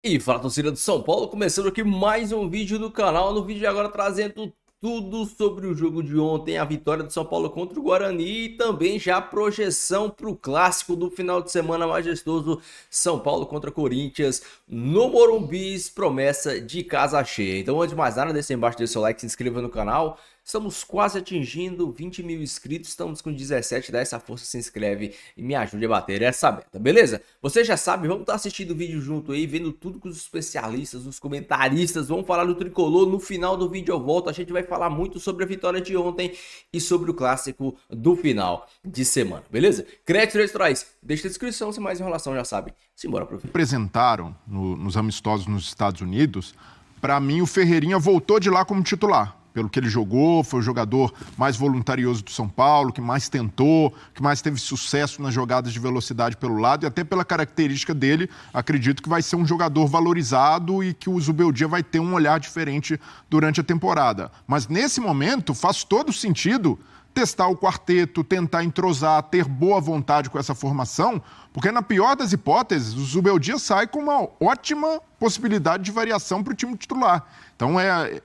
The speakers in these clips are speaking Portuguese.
E fala, torcida do São Paulo, começando aqui mais um vídeo no canal. No vídeo de agora trazendo tudo sobre o jogo de ontem, a vitória do São Paulo contra o Guarani e também já a projeção para o clássico do final de semana majestoso, São Paulo contra Corinthians no Morumbi, promessa de casa cheia. Então, antes de mais nada, deixa embaixo do seu like, se inscreva no canal. Estamos quase atingindo 20 mil inscritos, estamos com 17, dá essa força, se inscreve e me ajude a bater essa meta, beleza? Você já sabe, vamos estar assistindo o vídeo junto aí, vendo tudo que os especialistas, os comentaristas vão falar do Tricolor. No final do vídeo eu volto, a gente vai falar muito sobre a vitória de ontem e sobre o clássico do final de semana, beleza? Créditos eleitorais, deixa a descrição, sem mais enrolação, já sabe. Simbora pro vídeo. Apresentaram nos amistosos nos Estados Unidos, para mim o Ferreirinha voltou de lá como titular. Pelo que ele jogou, foi o jogador mais voluntarioso do São Paulo, que mais tentou, que mais teve sucesso nas jogadas de velocidade pelo lado, e até pela característica dele, acredito que vai ser um jogador valorizado e que o Zubeldia vai ter um olhar diferente durante a temporada. Mas nesse momento faz todo sentido testar o quarteto, tentar entrosar, ter boa vontade com essa formação, porque na pior das hipóteses, o Zubeldia sai com uma ótima possibilidade de variação para o time titular. Então,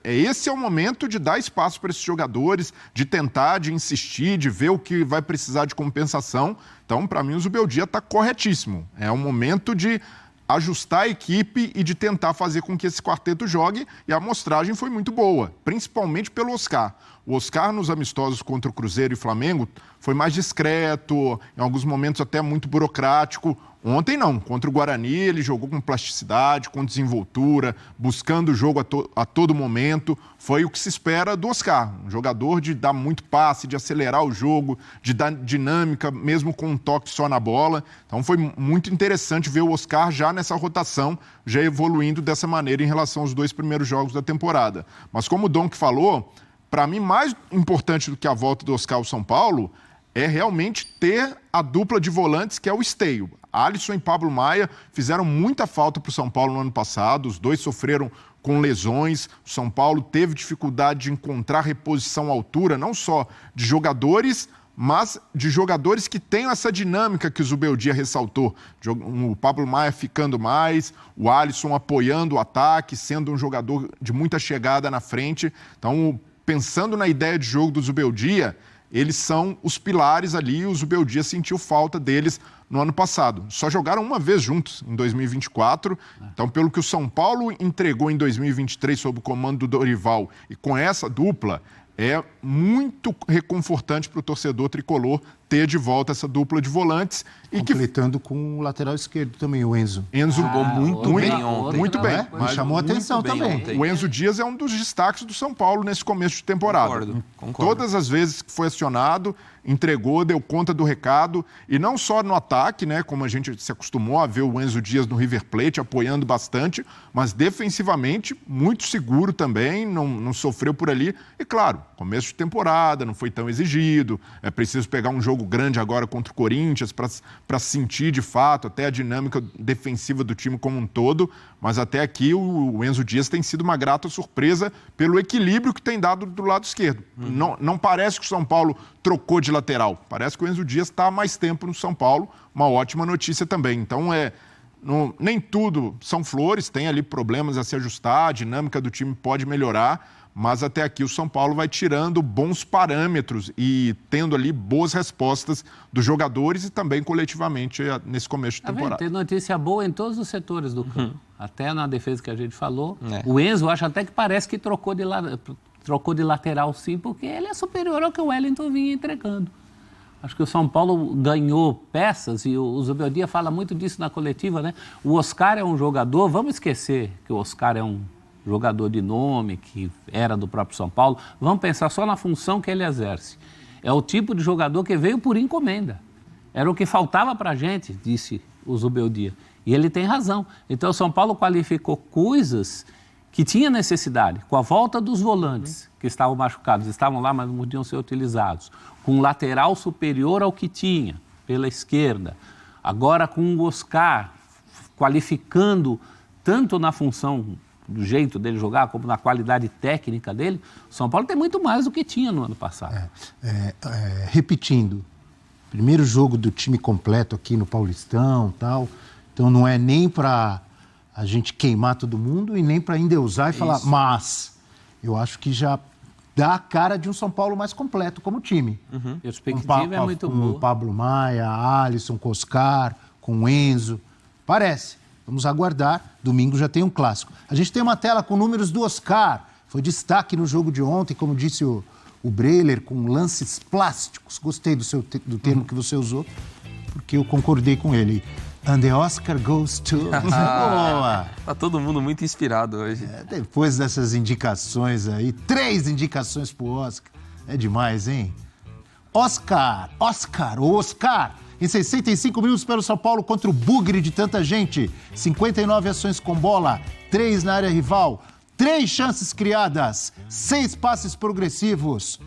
esse é o momento de dar espaço para esses jogadores, de tentar, de insistir, de ver o que vai precisar de compensação. Então, para mim, o Zubeldia está corretíssimo. É um momento de ajustar a equipe e de tentar fazer com que esse quarteto jogue, e a amostragem foi muito boa, principalmente pelo Oscar. O Oscar, nos amistosos contra o Cruzeiro e Flamengo, foi mais discreto, em alguns momentos até muito burocrático. Ontem não, contra o Guarani ele jogou com plasticidade, com desenvoltura, buscando o jogo a todo momento. Foi o que se espera do Oscar, um jogador de dar muito passe, de acelerar o jogo, de dar dinâmica, mesmo com um toque só na bola. Então foi muito interessante ver o Oscar já nessa rotação, já evoluindo dessa maneira em relação aos dois primeiros jogos da temporada. Mas como o Donk falou, para mim mais importante do que a volta do Oscar ao São Paulo é realmente ter a dupla de volantes, que é o esteio. Alisson e Pablo Maia fizeram muita falta para o São Paulo no ano passado, os dois sofreram com lesões, o São Paulo teve dificuldade de encontrar reposição à altura, não só de jogadores, mas de jogadores que tenham essa dinâmica que o Zubeldia ressaltou. O Pablo Maia ficando mais, o Alisson apoiando o ataque, sendo um jogador de muita chegada na frente. Então, pensando na ideia de jogo do Zubeldia, eles são os pilares ali, e o Zubeldia sentiu falta deles no ano passado. Só jogaram uma vez juntos, em 2024. Então, pelo que o São Paulo entregou em 2023 sob o comando do Dorival e com essa dupla, é muito reconfortante para o torcedor tricolor ter de volta essa dupla de volantes. Completando com o lateral esquerdo também, o Enzo. Enzo jogou muito bem ontem. Muito bem. Me chamou a atenção também. O Enzo Dias é um dos destaques do São Paulo nesse começo de temporada. Concordo. Todas as vezes que foi acionado, entregou, deu conta do recado. E não só no ataque, né, como a gente se acostumou a ver o Enzo Dias no River Plate apoiando bastante, mas defensivamente muito seguro também, não sofreu por ali. E claro, começo de temporada, não foi tão exigido. É preciso pegar um jogo grande agora contra o Corinthians para sentir de fato até a dinâmica defensiva do time como um todo, mas até aqui o Enzo Dias tem sido uma grata surpresa pelo equilíbrio que tem dado do lado esquerdo. Não parece que o São Paulo trocou de lateral, parece que o Enzo Dias está há mais tempo no São Paulo, uma ótima notícia também. Então nem tudo são flores, tem ali problemas a se ajustar, a dinâmica do time pode melhorar, mas até aqui o São Paulo vai tirando bons parâmetros e tendo ali boas respostas dos jogadores e também coletivamente nesse começo de temporada. Tem notícia boa em todos os setores do campo. Até na defesa que a gente falou. O Enzo, acho até que parece que trocou de lateral sim, porque ele é superior ao que o Wellington vinha entregando. Acho que o São Paulo ganhou peças e o Zubeldia fala muito disso na coletiva, né? O Oscar é um jogador, vamos esquecer que o Oscar é um jogador de nome, que era do próprio São Paulo, vamos pensar só na função que ele exerce. É o tipo de jogador que veio por encomenda. Era o que faltava para a gente, disse o Zubeldia. E ele tem razão. Então, o São Paulo qualificou coisas que tinha necessidade, com a volta dos volantes, que estavam machucados, estavam lá, mas não podiam ser utilizados, com um lateral superior ao que tinha, pela esquerda, agora com o Oscar qualificando tanto na função do jeito dele jogar, como na qualidade técnica dele, o São Paulo tem muito mais do que tinha no ano passado. Repetindo, primeiro jogo do time completo aqui no Paulistão, tal, então não é nem para a gente queimar todo mundo e nem para endeusar e falar, mas eu acho que já dá a cara de um São Paulo mais completo como time. A perspectiva é muito boa. Com o Pablo Maia, Alisson, com o Oscar, com o Enzo. Parece. Vamos aguardar. Domingo já tem um clássico. A gente tem uma tela com números do Oscar. Foi destaque no jogo de ontem, como disse o Breiler, com lances plásticos. Gostei do termo que você usou, porque eu concordei com ele. And the Oscar goes to... Boa! Tá todo mundo muito inspirado hoje. Depois dessas indicações aí, 3 indicações pro Oscar. É demais, hein? Oscar! Em 65 minutos pelo São Paulo contra o bugre de tanta gente. 59 ações com bola, 3 na área rival, 3 chances criadas, 6 passes progressivos,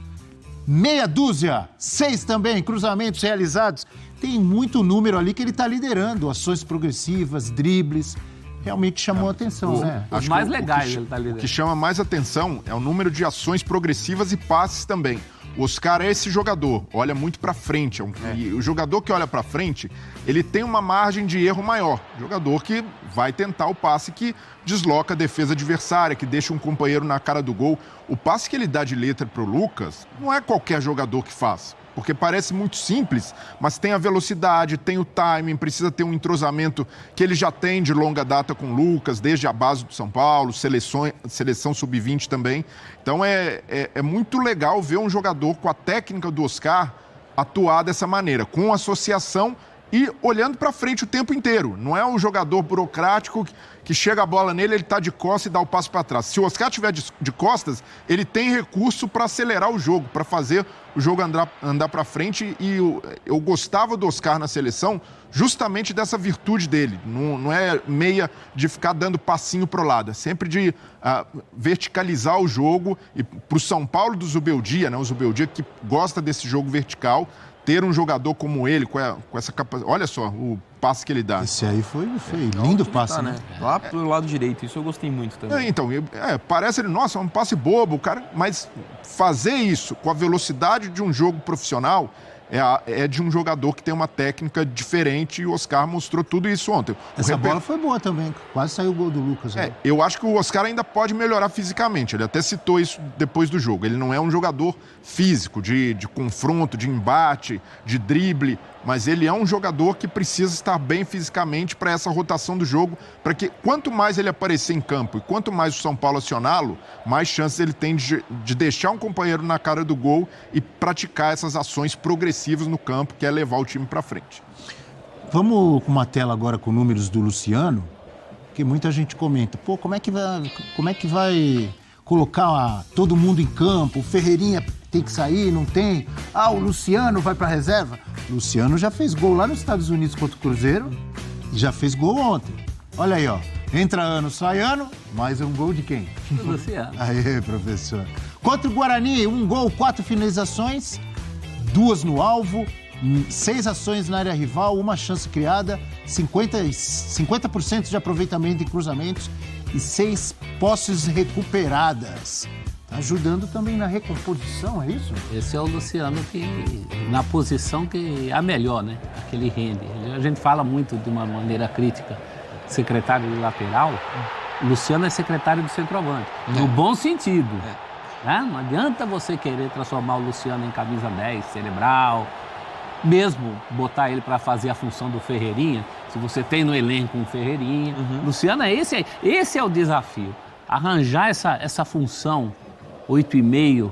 meia dúzia, 6 também cruzamentos realizados. Tem muito número ali que ele está liderando, ações progressivas, dribles. Realmente chamou a atenção, né? Os mais legais ele está liderando. O que chama mais atenção é o número de ações progressivas e passes também. O Oscar é esse jogador, olha muito pra frente. E o jogador que olha pra frente, ele tem uma margem de erro maior. Jogador que vai tentar o passe que desloca a defesa adversária, que deixa um companheiro na cara do gol. O passe que ele dá de letra pro Lucas, não é qualquer jogador que faz. Porque parece muito simples, mas tem a velocidade, tem o timing, precisa ter um entrosamento que ele já tem de longa data com o Lucas, desde a base do São Paulo, seleção sub-20 também. Então é muito legal ver um jogador com a técnica do Oscar atuar dessa maneira, com associação e olhando para frente o tempo inteiro. Não é um jogador burocrático que chega a bola nele, ele está de costas e dá o passo para trás. Se o Oscar estiver de costas, ele tem recurso para acelerar o jogo, para fazer o jogo andar para frente. E eu gostava do Oscar na seleção justamente dessa virtude dele. Não é meia de ficar dando passinho pro lado, é sempre de verticalizar o jogo. E para o São Paulo do Zubeldia, né, o Zubeldia que gosta desse jogo vertical, ter um jogador como ele, com essa capacidade... Olha só o passe que ele dá. Esse aí foi lindo passe, né? Lá pro lado direito, isso eu gostei muito também. Então, parece ele, nossa, é um passe bobo, cara, mas fazer isso com a velocidade de um jogo profissional é de um jogador que tem uma técnica diferente e o Oscar mostrou tudo isso ontem. Essa bola foi boa também, quase saiu o gol do Lucas. Eu acho que o Oscar ainda pode melhorar fisicamente, ele até citou isso depois do jogo. Ele não é um jogador físico, de confronto, de embate, de drible, mas ele é um jogador que precisa estar bem fisicamente para essa rotação do jogo, para que quanto mais ele aparecer em campo e quanto mais o São Paulo acioná-lo, mais chances ele tem de deixar um companheiro na cara do gol e praticar essas ações progressivas no campo, que é levar o time para frente. Vamos com uma tela agora com números do Luciano, que muita gente comenta, como é que vai colocar todo mundo em campo, o Ferreirinha tem que sair, não tem? O Luciano vai para a reserva? O Luciano já fez gol lá nos Estados Unidos contra o Cruzeiro e já fez gol ontem. Olha aí, ó. Entra ano, sai ano, mais um gol de quem? Luciano. Aê, professor. Contra o Guarani, 1 gol, 4 finalizações, 2 no alvo, 6 ações na área rival, 1 chance criada, 50% de aproveitamento em cruzamentos e 6 posses recuperadas. Tá ajudando também na recomposição, é isso? Esse é o Luciano que, na posição que é a melhor, né? A que ele rende. A gente fala muito de uma maneira crítica, secretário de lateral. Luciano é secretário do centroavante, no bom sentido. Né? Não adianta você querer transformar o Luciano em camisa 10, cerebral, mesmo botar ele para fazer a função do Ferreirinha, se você tem no elenco um Ferreirinha. Luciano é esse aí. Esse é o desafio. Arranjar essa função 8,5,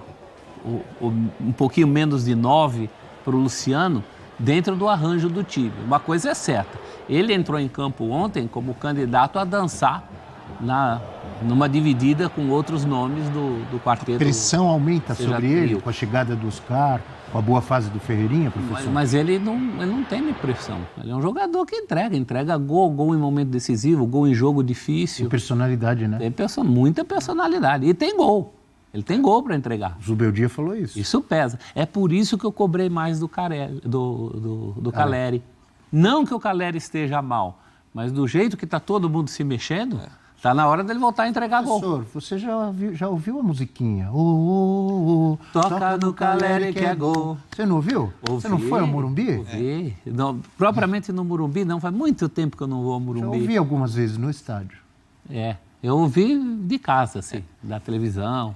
um pouquinho menos de 9 para o Luciano, dentro do arranjo do time. Uma coisa é certa, ele entrou em campo ontem como candidato a dançar numa dividida com outros nomes do quarteto. A pressão aumenta sobre ele com a chegada do Oscar, com a boa fase do Ferreirinha, professor? Mas ele não tem pressão. Ele é um jogador que entrega gol em momento decisivo, gol em jogo difícil. Tem personalidade, né? Tem muita personalidade. E tem gol. Ele tem gol para entregar. O Zubeldia falou isso. Isso pesa. É por isso que eu cobrei mais do Caleri. Não que o Caleri esteja mal, mas do jeito que está todo mundo se mexendo, está na hora dele voltar a entregar gol. Professor, você já ouviu a musiquinha? Toca no Caleri que é gol. Você não ouviu? Ouvi. Você não foi ao Morumbi? Ouvi. Não, propriamente no Morumbi, não. Faz muito tempo que eu não vou ao Morumbi. Já ouvi algumas vezes no estádio. Eu vi de casa, assim, da televisão.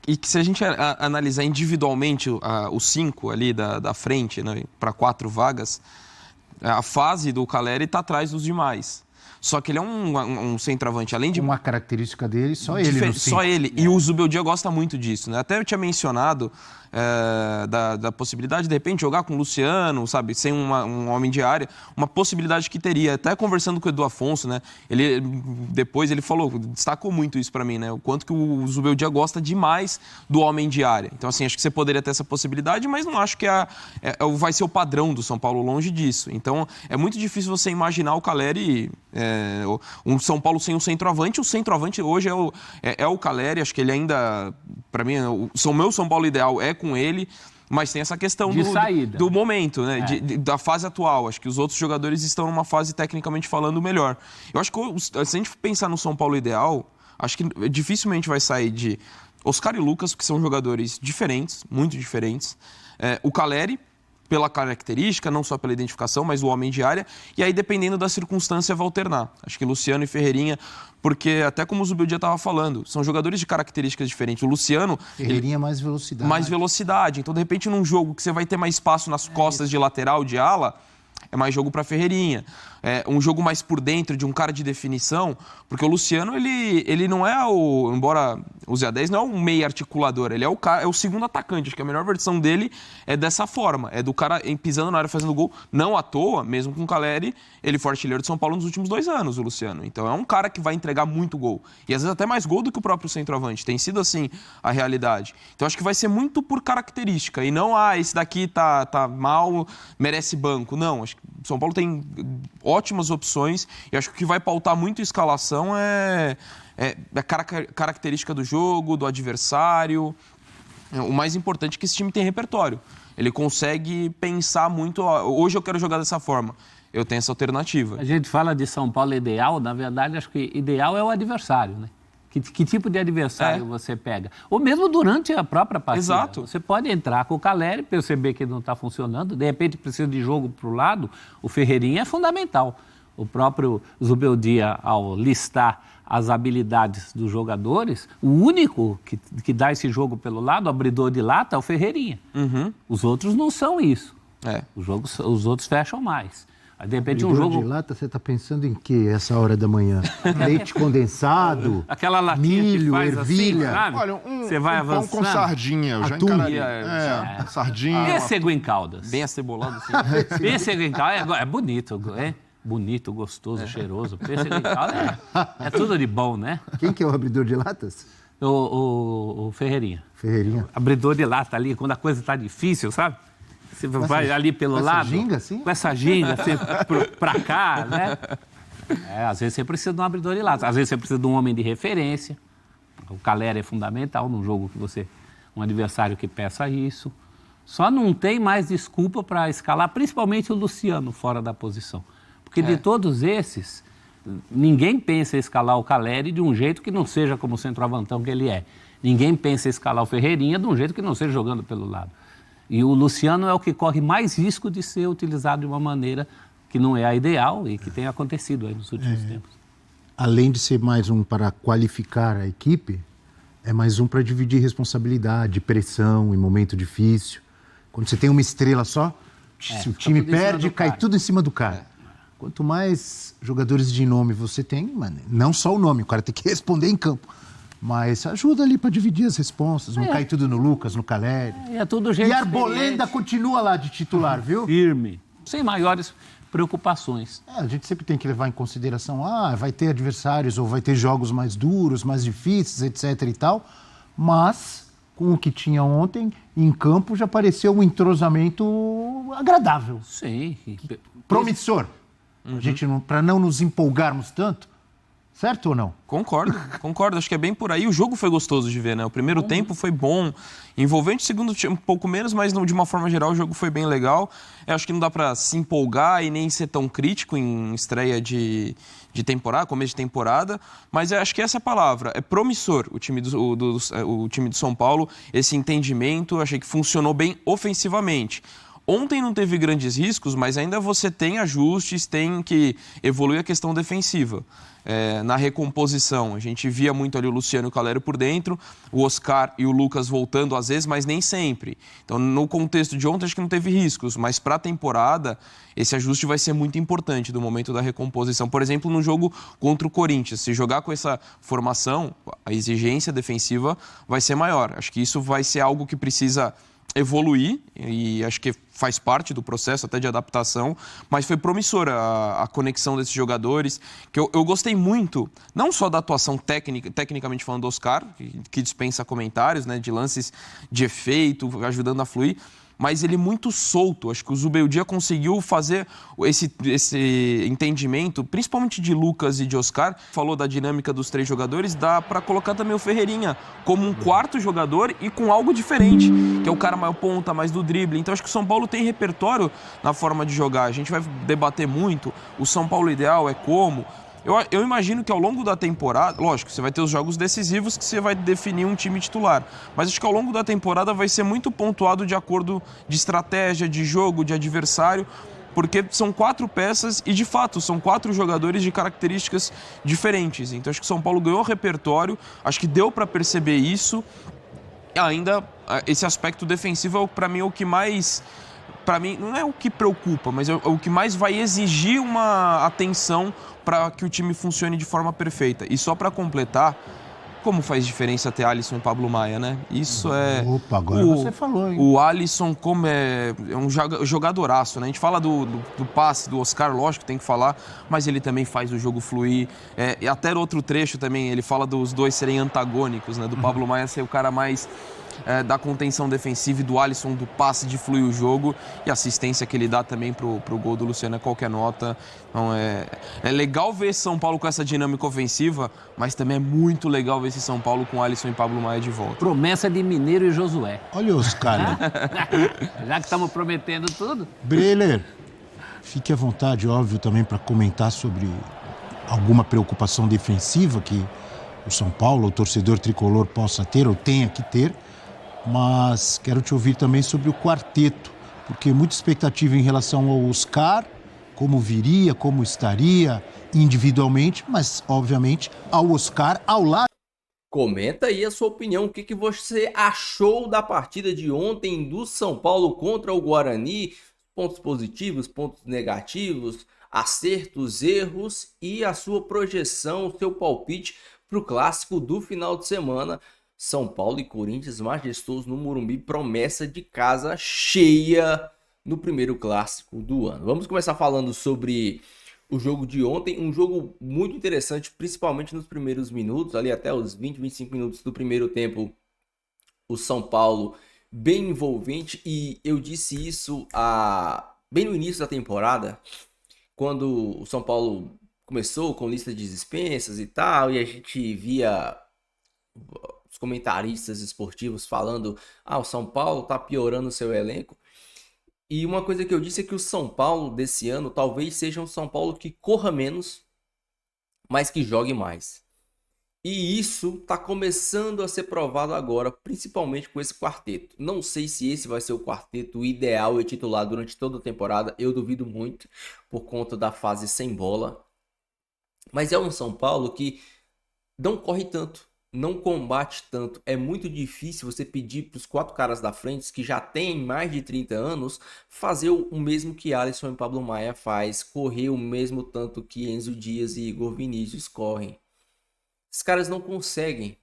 E que se a gente analisar individualmente os 5 ali da frente, né, para 4 vagas, a fase do Caleri está atrás dos demais. Só que ele é um centroavante, além de... Uma característica dele, só ele no 5. Só ele. E o Zubeldia gosta muito disso, né? Até eu tinha mencionado da possibilidade, de repente, jogar com o Luciano, sabe? Sem um homem de área. Uma possibilidade que teria. Até conversando com o Edu Afonso, né? Depois ele falou, destacou muito isso pra mim, né? O quanto que o Zubeldia gosta demais do homem de área. Então, assim, acho que você poderia ter essa possibilidade, mas não acho que vai ser o padrão do São Paulo, longe disso. Então, é muito difícil você imaginar o Caleri... um São Paulo sem um centroavante. O centroavante hoje é o Caleri. Acho que ele ainda, para mim, o meu São Paulo ideal é com ele, mas tem essa questão do momento, né? Da fase atual. Acho que os outros jogadores estão numa fase, tecnicamente falando, melhor. Eu acho que se a gente pensar no São Paulo ideal, acho que dificilmente vai sair de Oscar e Lucas, que são jogadores diferentes, muito diferentes. O Caleri, pela característica, não só pela identificação, mas o homem de área. E aí, dependendo da circunstância, vai alternar. Acho que Luciano e Ferreirinha, porque até como o Zubeldia estava falando, são jogadores de características diferentes. O Luciano... Ferreirinha mais velocidade. Mais velocidade. Então, de repente, num jogo que você vai ter mais espaço nas costas de lateral, de ala, é mais jogo para Ferreirinha. Um jogo mais por dentro, de um cara de definição, porque o Luciano, ele não é embora use a 10, não é um meio articulador, ele é o segundo atacante. Acho que a melhor versão dele é dessa forma, é do cara pisando na área fazendo gol, não à toa, mesmo com o Caleri, ele foi artilheiro de São Paulo nos últimos 2 anos, o Luciano. Então é um cara que vai entregar muito gol, e às vezes até mais gol do que o próprio centroavante, tem sido assim a realidade. Então acho que vai ser muito por característica, e não, esse daqui tá mal, merece banco. Não, acho que o São Paulo tem ótimas opções, e acho que o que vai pautar muito a escalação é a característica do jogo, do adversário. O mais importante é que esse time tem repertório. Ele consegue pensar muito, hoje eu quero jogar dessa forma, eu tenho essa alternativa. A gente fala de São Paulo ideal, na verdade acho que ideal é o adversário, né? Que tipo de adversário você pega? Ou mesmo durante a própria partida. Exato. Você pode entrar com o Caleri, perceber que ele não está funcionando, de repente precisa de jogo para o lado, o Ferreirinha é fundamental. O próprio Zubeldia, ao listar as habilidades dos jogadores, o único que dá esse jogo pelo lado, o abridor de lata, é o Ferreirinha. Uhum. Os outros não são isso. Os outros fecham mais. De repente um jogo... de lata, você está pensando em quê essa hora da manhã? Leite condensado, aquela latinha milho, que faz ervilha. assim, sabe? Olha, você vai pão avançando. com sardinha, eu já Atum. encararia. Sardinha. Pêssego em caldas. Bem acebolado assim. Pêssego em caldas é bonito, é bonito, gostoso, cheiroso. Pêssego em caldas é tudo de bom, né? Quem que é o abridor de latas? O Ferreirinha. Ferreirinha. Abridor de lata ali, quando a coisa está difícil, sabe? Você vai ali pelo lado. Com essa ginga, assim? Com essa ginga, assim, pra cá, né? Às vezes você precisa de um abridor de lata. Às vezes você precisa de um homem de referência. O Caleri é fundamental num jogo que um adversário que peça isso. Só não tem mais desculpa para escalar, principalmente o Luciano fora da posição. Porque de todos esses, ninguém pensa em escalar o Caleri de um jeito que não seja como o centroavantão que ele é. Ninguém pensa em escalar o Ferreirinha de um jeito que não seja jogando pelo lado. E o Luciano é o que corre mais risco de ser utilizado de uma maneira que não é a ideal e que tem acontecido aí nos últimos tempos. Além de ser mais um para qualificar a equipe, é mais um para dividir responsabilidade, pressão em momento difícil. Quando você tem uma estrela só, se o time perde, cai tudo em cima do cara. Quanto mais jogadores de nome você tem, mano, não só o nome, o cara tem que responder em campo. Mas ajuda ali para dividir as responsas, não cai tudo no Lucas, no Caleri. É tudo gente e a Arbolenda continua lá de titular, viu? Firme, sem maiores preocupações. A gente sempre tem que levar em consideração, vai ter adversários ou vai ter jogos mais duros, mais difíceis, etc e tal, mas com o que tinha ontem, em campo já pareceu um entrosamento agradável. Sim. Promissor. Para não nos empolgarmos tanto, certo ou não? Concordo. Acho que é bem por aí. O jogo foi gostoso de ver, né? O primeiro tempo foi bom, envolvente, o segundo um pouco menos, mas de uma forma geral o jogo foi bem legal. Eu acho que não dá para se empolgar e nem ser tão crítico em estreia de temporada, começo de temporada, mas eu acho que essa é a palavra. É promissor o time do São Paulo, esse entendimento, eu achei que funcionou bem ofensivamente. Ontem não teve grandes riscos, mas ainda você tem ajustes, tem que evoluir a questão defensiva. Na recomposição, a gente via muito ali o Luciano e o Calero por dentro, o Oscar e o Lucas voltando às vezes, mas nem sempre. Então, no contexto de ontem, acho que não teve riscos, mas para a temporada, esse ajuste vai ser muito importante do momento da recomposição. Por exemplo, no jogo contra o Corinthians, se jogar com essa formação, a exigência defensiva vai ser maior. Acho que isso vai ser algo que precisa evoluir, e acho que faz parte do processo até de adaptação, mas foi promissora a conexão desses jogadores, que eu gostei muito, não só da atuação tecnicamente falando do Oscar, que dispensa comentários, né, de lances de efeito, ajudando a fluir, mas ele muito solto. Acho que o Zubeldia conseguiu fazer esse entendimento, principalmente de Lucas e de Oscar. Falou da dinâmica dos 3 jogadores, dá para colocar também o Ferreirinha como um 4º jogador e com algo diferente, que é o cara mais ponta, mais do drible. Então acho que o São Paulo tem repertório na forma de jogar. A gente vai debater muito, o São Paulo ideal é como... Eu imagino que ao longo da temporada, lógico, você vai ter os jogos decisivos que você vai definir um time titular, mas acho que ao longo da temporada vai ser muito pontuado de acordo de estratégia, de jogo, de adversário, porque são 4 peças e, de fato, são 4 jogadores de características diferentes. Então, acho que o São Paulo ganhou repertório, acho que deu para perceber isso. E ainda, esse aspecto defensivo, para mim, é o que mais... Para mim, não é o que preocupa, mas é o que mais vai exigir uma atenção para que o time funcione de forma perfeita. E só para completar, como faz diferença ter Alisson e Pablo Maia, né? Isso é... Opa, agora você falou, hein? O Alisson como é um jogadoraço, né? A gente fala do passe do Oscar, lógico, tem que falar, mas ele também faz o jogo fluir. E até no outro trecho também, ele fala dos dois serem antagônicos, né? Do Pablo Maia ser o cara mais... da contenção defensiva, e do Alisson do passe de fluir o jogo, e a assistência que ele dá também pro gol do Luciano é qualquer nota. Então é legal ver São Paulo com essa dinâmica ofensiva, mas também é muito legal ver esse São Paulo com Alisson e Pablo Maia de volta. Promessa de Mineiro e Josué. Olha os caras. Já que estamos prometendo tudo. Breler, fique à vontade, óbvio, também para comentar sobre alguma preocupação defensiva que o São Paulo, o torcedor tricolor, possa ter ou tenha que ter. Mas quero te ouvir também sobre o quarteto, porque muita expectativa em relação ao Oscar, como viria, como estaria individualmente, mas obviamente ao Oscar ao lado. Comenta aí a sua opinião, o que você achou da partida de ontem do São Paulo contra o Guarani, pontos positivos, pontos negativos, acertos, erros e a sua projeção, o seu palpite para o clássico do final de semana. São Paulo e Corinthians majestosos no Morumbi, promessa de casa cheia no primeiro clássico do ano. Vamos começar falando sobre o jogo de ontem, um jogo muito interessante, principalmente nos primeiros minutos, ali até os 20, 25 minutos do primeiro tempo, o São Paulo bem envolvente, e eu disse isso bem no início da temporada, quando o São Paulo começou com lista de dispensas e tal, e a gente via os comentaristas esportivos falando: o São Paulo tá piorando o seu elenco. E uma coisa que eu disse é que o São Paulo desse ano talvez seja um São Paulo que corra menos, mas que jogue mais. E isso tá começando a ser provado agora, principalmente com esse quarteto. Não sei se esse vai ser o quarteto ideal e titular durante toda a temporada, eu duvido muito, por conta da fase sem bola. Mas é um São Paulo que não corre tanto, não combate tanto. É muito difícil você pedir para os 4 caras da frente, que já têm mais de 30 anos, fazer o mesmo que Alisson e Pablo Maia faz, correr o mesmo tanto que Enzo Dias e Igor Vinícius correm. Esses caras não conseguem.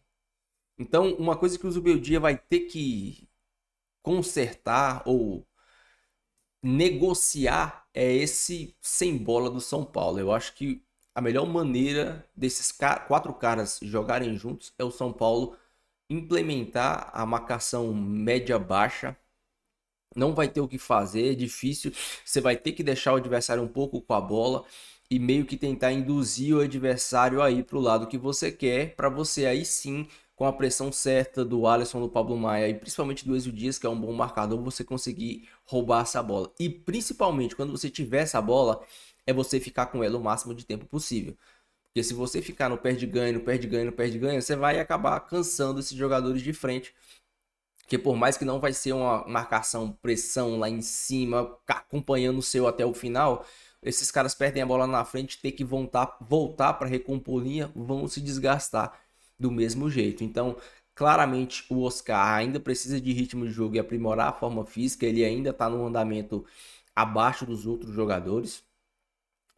Então, uma coisa que o Zubeldia vai ter que consertar ou negociar é esse sem bola do São Paulo. Eu acho que a melhor maneira desses 4 caras jogarem juntos é o São Paulo implementar a marcação média-baixa. Não vai ter o que fazer, é difícil. Você vai ter que deixar o adversário um pouco com a bola e meio que tentar induzir o adversário aí para o lado que você quer, para você aí sim, com a pressão certa do Alisson, do Pablo Maia e principalmente do Enzo Dias, que é um bom marcador, você conseguir roubar essa bola. E principalmente quando você tiver essa bola, é você ficar com ela o máximo de tempo possível. Porque se você ficar no perde-ganho, no perde-ganho, no perde-ganho, você vai acabar cansando esses jogadores de frente. Porque por mais que não vai ser uma marcação, pressão lá em cima, acompanhando o seu até o final, esses caras perdem a bola na frente, ter que voltar para recompor linha, vão se desgastar do mesmo jeito. Então, claramente, o Oscar ainda precisa de ritmo de jogo e aprimorar a forma física, ele ainda está no andamento abaixo dos outros jogadores.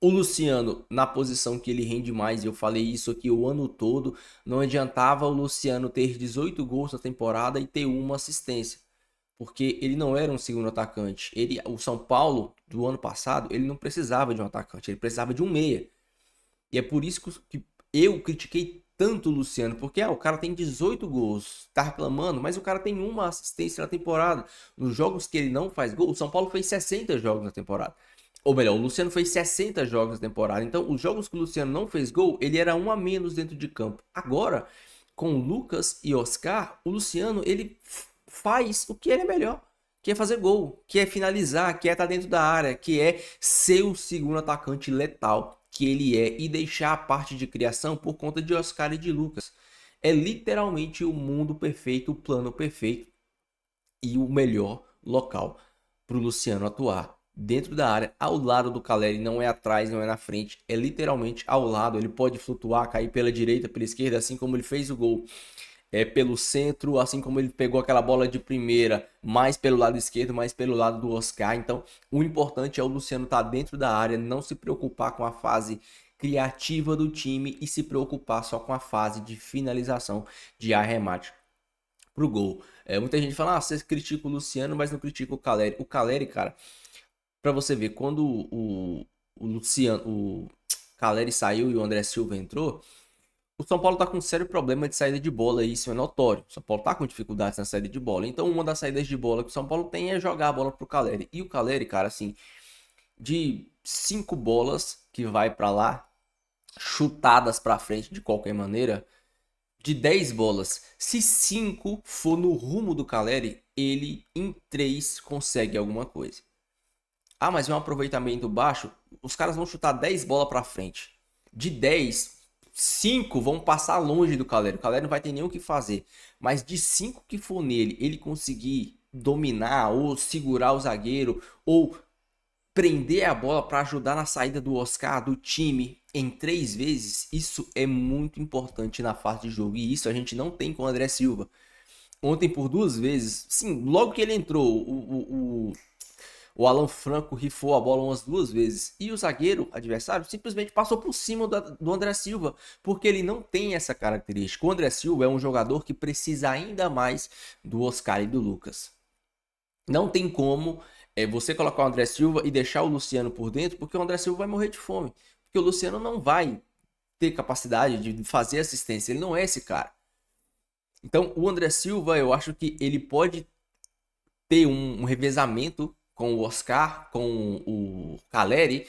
O Luciano, na posição que ele rende mais, eu falei isso aqui o ano todo, não adiantava o Luciano ter 18 gols na temporada e ter uma assistência, porque ele não era um segundo atacante. O São Paulo, do ano passado, ele não precisava de um atacante, ele precisava de um meia. E é por isso que eu critiquei tanto o Luciano, porque o cara tem 18 gols, tá reclamando, mas o cara tem uma assistência na temporada. Nos jogos que ele não faz gol, o São Paulo fez 60 jogos na temporada. Ou melhor, o Luciano fez 60 jogos na temporada. Então, os jogos que o Luciano não fez gol, ele era um a menos dentro de campo. Agora, com o Lucas e Oscar, o Luciano, ele faz o que ele é melhor. Que é fazer gol, que é finalizar, que é estar dentro da área, que é ser o segundo atacante letal que ele é e deixar a parte de criação por conta de Oscar e de Lucas. É literalmente o mundo perfeito, o plano perfeito e o melhor local para o Luciano atuar. Dentro da área, ao lado do Caleri, não é atrás, não é na frente, é literalmente ao lado. Ele pode flutuar, cair pela direita, pela esquerda, assim como ele fez o gol pelo centro, assim como ele pegou aquela bola de primeira, mais pelo lado esquerdo, mais pelo lado do Oscar. Então, o importante é o Luciano estar dentro da área, não se preocupar com a fase criativa do time e se preocupar só com a fase de finalização, de arremate pro gol. Muita gente fala, você critica o Luciano, mas não critica o Caleri. O Caleri, cara, pra você ver, quando o Caleri saiu e o André Silva entrou, o São Paulo tá com um sério problema de saída de bola, e isso é notório. O São Paulo tá com dificuldades na saída de bola. Então, uma das saídas de bola que o São Paulo tem é jogar a bola pro Caleri. E o Caleri, cara, assim, de 5 bolas que vai pra lá, chutadas pra frente de qualquer maneira, de 10 bolas, se 5 for no rumo do Caleri, ele em 3 consegue alguma coisa. Mas é um aproveitamento baixo, os caras vão chutar 10 bolas pra frente. De 10, 5 vão passar longe do Caleri. O Caleri não vai ter nem o que fazer. Mas de 5 que for nele, ele conseguir dominar ou segurar o zagueiro ou prender a bola para ajudar na saída do Oscar, do time, em 3 vezes, isso é muito importante na fase de jogo. E isso a gente não tem com o André Silva. Ontem, por 2 vezes, sim, logo que ele entrou, o Alan Franco rifou a bola umas 2 vezes. E o zagueiro adversário simplesmente passou por cima do André Silva, porque ele não tem essa característica. O André Silva é um jogador que precisa ainda mais do Oscar e do Lucas. Não tem como você colocar o André Silva e deixar o Luciano por dentro, porque o André Silva vai morrer de fome. Porque o Luciano não vai ter capacidade de fazer assistência, ele não é esse cara. Então, o André Silva, eu acho que ele pode ter um revezamento com o Oscar, com o Caleri,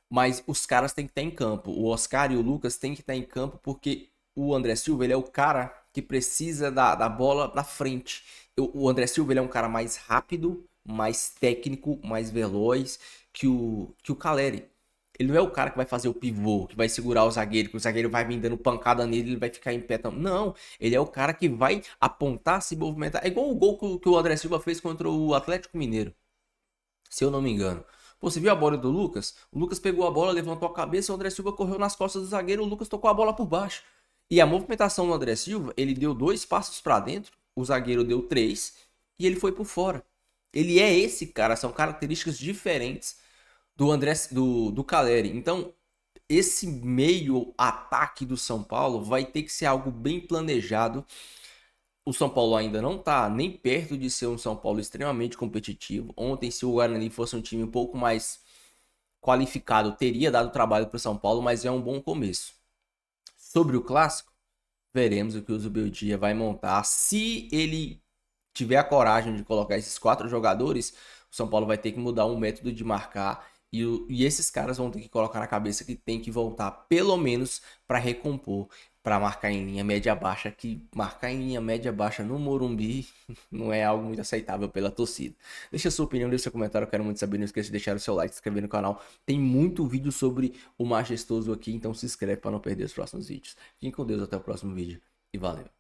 mas os caras têm que estar em campo. O Oscar e o Lucas têm que estar em campo, porque o André Silva, ele é o cara que precisa da bola na frente. O André Silva, ele é um cara mais rápido, mais técnico, mais veloz que o Caleri. Ele não é o cara que vai fazer o pivô, que vai segurar o zagueiro, que o zagueiro vai vir dando pancada nele, ele vai ficar em pé. Não, ele é o cara que vai apontar, se movimentar. É igual o gol que o André Silva fez contra o Atlético Mineiro, se eu não me engano. Pô, você viu a bola do Lucas? O Lucas pegou a bola, levantou a cabeça, o André Silva correu nas costas do zagueiro, o Lucas tocou a bola por baixo. E a movimentação do André Silva, ele deu 2 passos para dentro, o zagueiro deu 3 e ele foi por fora. Ele é esse cara, são características diferentes do Caleri. Então, esse meio ataque do São Paulo vai ter que ser algo bem planejado. O São Paulo ainda não está nem perto de ser um São Paulo extremamente competitivo. Ontem, se o Guarani fosse um time um pouco mais qualificado, teria dado trabalho para o São Paulo, mas é um bom começo. Sobre o Clássico, veremos o que o Zubeldia vai montar. Se ele tiver a coragem de colocar esses 4 jogadores, o São Paulo vai ter que mudar um método de marcar. E esses caras vão ter que colocar na cabeça que tem que voltar pelo menos para recompor, para marcar em linha média-baixa, que marcar em linha média-baixa no Morumbi não é algo muito aceitável pela torcida. Deixa a sua opinião, deixa seu comentário, eu quero muito saber, não esqueça de deixar o seu like, se inscrever no canal. Tem muito vídeo sobre o Majestoso aqui, então se inscreve para não perder os próximos vídeos. Fiquem com Deus, até o próximo vídeo e valeu!